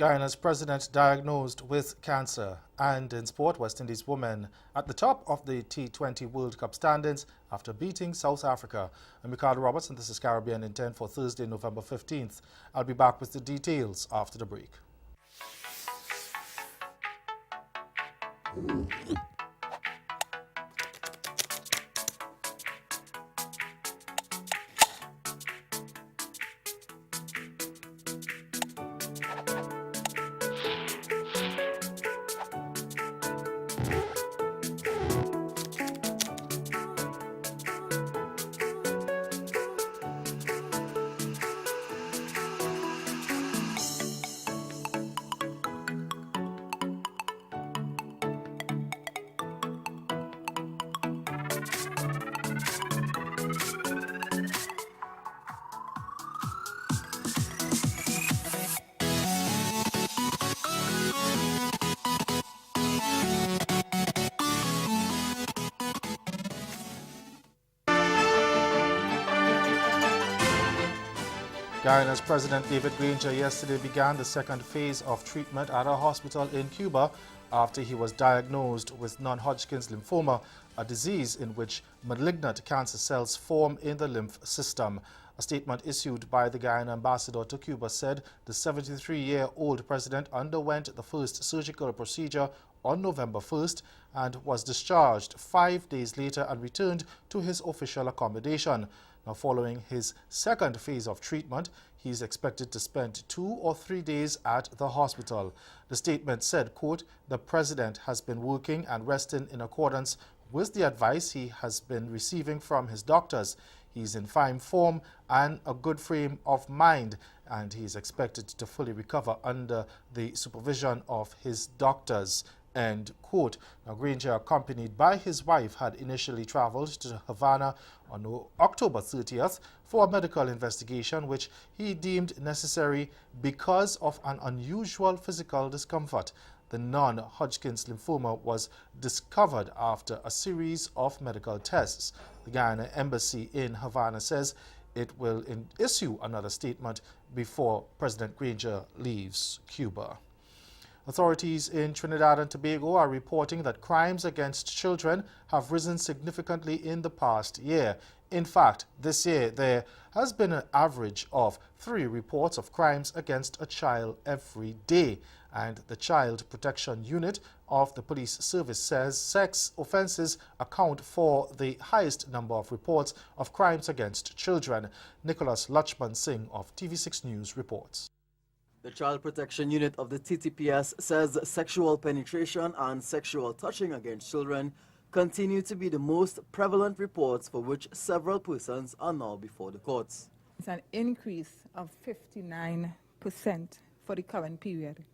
Guyana's president diagnosed with cancer. And in sport, West Indies women at the top of the T20 World Cup standings after beating South Africa. I'm Ricardo Roberts, and this is Caribbean in 10 for Thursday, November 15th. I'll be back with the details after the break. Guyana's President David Granger yesterday began the second phase of treatment at a hospital in Cuba after he was diagnosed with non-Hodgkin's lymphoma, a disease in which malignant cancer cells form in the lymph system. A statement issued by the Guyana ambassador to Cuba said the 73-year-old president underwent the first surgical procedure on November 1st and was discharged 5 days later and returned to his official accommodation. Now, following his second phase of treatment, he is expected to spend 2 or 3 days at the hospital. The statement said, quote, "The president has been working and resting in accordance with the advice he has been receiving from his doctors. He is in fine form and a good frame of mind, and he is expected to fully recover under the supervision of his doctors." End quote. Now, Granger, accompanied by his wife, had initially traveled to Havana on October 30th for a medical investigation, which he deemed necessary because of an unusual physical discomfort. The non-Hodgkin's lymphoma was discovered after a series of medical tests. The Guyana Embassy in Havana says it will issue another statement before President Granger leaves Cuba. Authorities in Trinidad and Tobago are reporting that crimes against children have risen significantly in the past year. In fact, this year there has been an average of 3 reports of crimes against a child every day. And the Child Protection Unit of the Police Service says sex offences account for the highest number of reports of crimes against children. Nicholas Lachman Singh of TV6 News reports. The Child Protection Unit of the TTPS says sexual penetration and sexual touching against children continue to be the most prevalent reports for which several persons are now before the courts. It's an increase of 59% for the current period.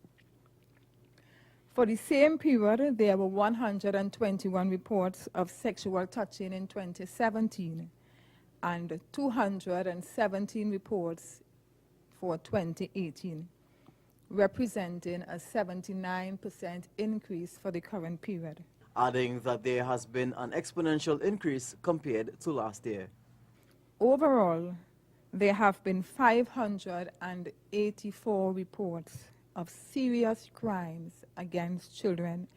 For the same period, there were 121 reports of sexual touching in 2017 and 217 reports for 2018. Representing a 79% increase for the current period. Adding that there has been an exponential increase compared to last year. Overall, there have been 584 reports of serious crimes against children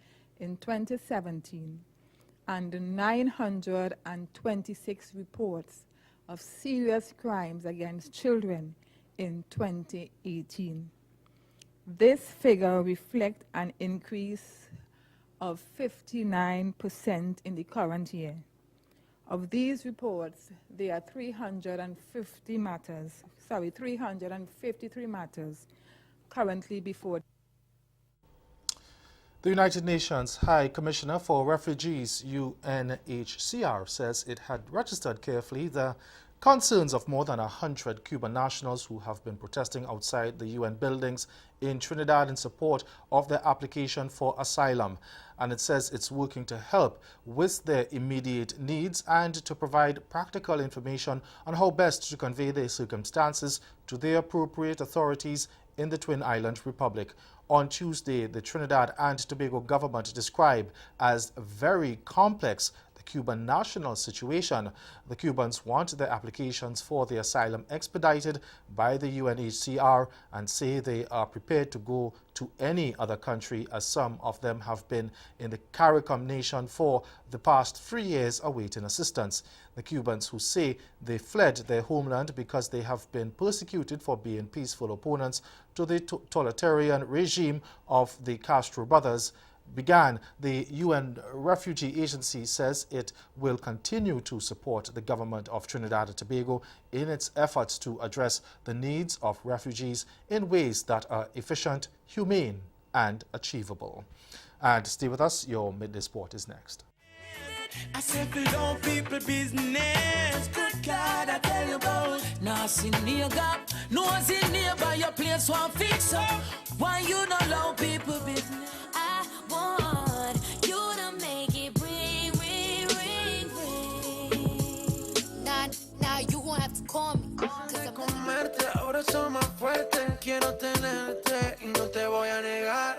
in 2017 and 926 reports of serious crimes against children in 2018. This figure reflects an increase of 59% in the current year. Of these reports, there are 353 matters currently before. The United Nations High Commissioner for Refugees, UNHCR, says it had registered carefully the concerns of more than 100 Cuban nationals who have been protesting outside the UN buildings in Trinidad in support of their application for asylum. And it says it's working to help with their immediate needs and to provide practical information on how best to convey their circumstances to the appropriate authorities in the Twin Island Republic. On Tuesday, the Trinidad and Tobago government described as very complex the the Cuban national situation. The Cubans want their applications for the asylum expedited by the UNHCR and say they are prepared to go to any other country, as some of them have been in the CARICOM nation for the past 3 years awaiting assistance. The Cubans, who say they fled their homeland because they have been persecuted for being peaceful opponents to the totalitarian regime of the Castro brothers, began. The UN Refugee Agency says it will continue to support the government of Trinidad and Tobago in its efforts to address the needs of refugees in ways that are efficient, humane, and achievable. And stay with us, your Midday Sport is next. I said, below people business. Good God, I tell you about. Now, see nigga, nose in nearby your place, one fix up. Why you not allow people business? I want you to make it ring, ring, ring, ring. Now you won't have to call me. Comerte, ahora soy más fuerte. Quiero tenerte y no te voy a negar.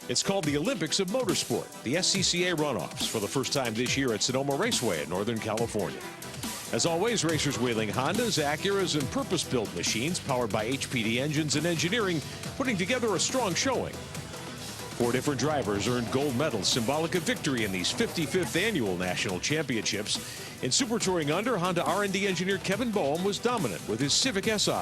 It's called the Olympics of Motorsport, the SCCA runoffs, for the first time this year at Sonoma Raceway in Northern California. As always, racers wheeling Hondas, Acuras, and purpose-built machines powered by HPD engines and engineering, putting together a strong showing. 4 different drivers earned gold medals, symbolic of victory in these 55th annual national championships. In Super Touring Under, Honda R&D engineer Kevin Boehm was dominant with his Civic Si.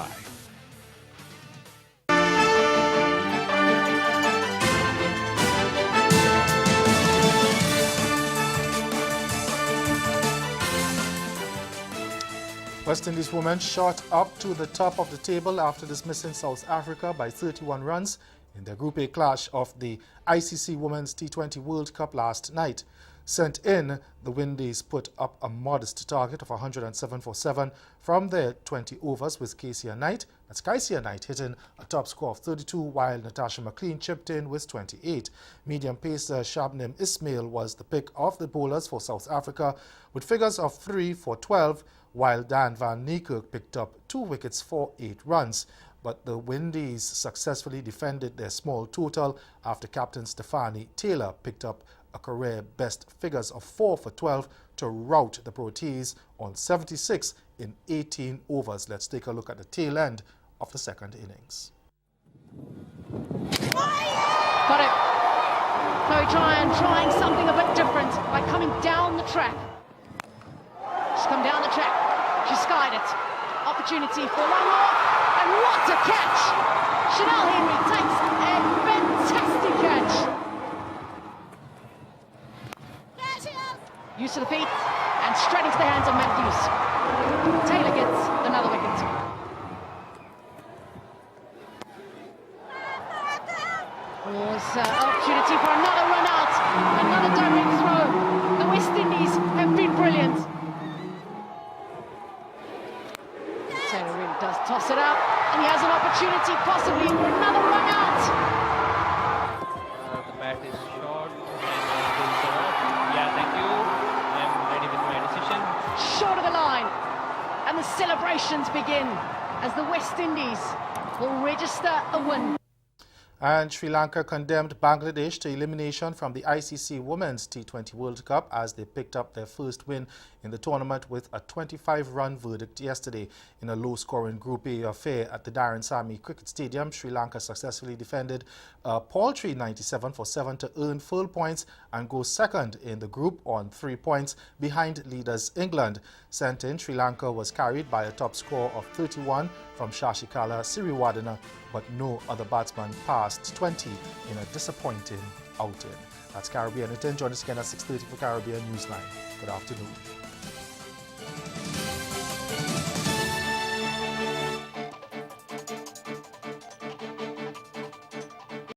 West Indies women shot up to the top of the table after dismissing South Africa by 31 runs in their Group A clash of the ICC Women's T20 World Cup last night. Sent in, the Windies put up a modest target of 107 for 7 from their 20 overs, with Kecia Knight hitting a top score of 32, while Natasha McLean chipped in with 28. Medium pacer Shabnim Ismail was the pick of the bowlers for South Africa, with figures of 3 for 12, while Dan van Niekerk picked up 2 wickets for 8 runs. But the Windies successfully defended their small total after captain Stephanie Taylor picked up a career best figures of 4 for 12 to rout the Proteas on 76 in 18 overs. Let's take a look at the tail end of the second innings. Got it. Chloe Tryon trying something a bit different by coming down the track. She's come down the track. She skied it. Opportunity for one more. And what a catch! Chanel Henry takes a fantastic catch. Use of the feet and straight into the hands of Matthews. Taylor gets another wicket. Was opportunity for another run out, another direct throw. The West Indies have been brilliant. Taylor really does toss it up, and he has an opportunity possibly for another run out. The bat is short, and yeah, thank you. I'm ready with my decision. Short of the line, and the celebrations begin as the West Indies will register a win. And Sri Lanka condemned Bangladesh to elimination from the ICC Women's T20 World Cup as they picked up their first win in the tournament with a 25-run verdict yesterday. In a low-scoring Group A affair at the Darren Sammy Cricket Stadium, Sri Lanka successfully defended a paltry 97 for 7 to earn full points and go second in the group on 3 points behind leaders England. Sent in, Sri Lanka was carried by a top score of 31 from Shashikala Siriwardena, but no other batsman passed 20 in a disappointing outing. That's Caribbean at 10. Join us again at 6:30 for Caribbean Newsline. Good afternoon.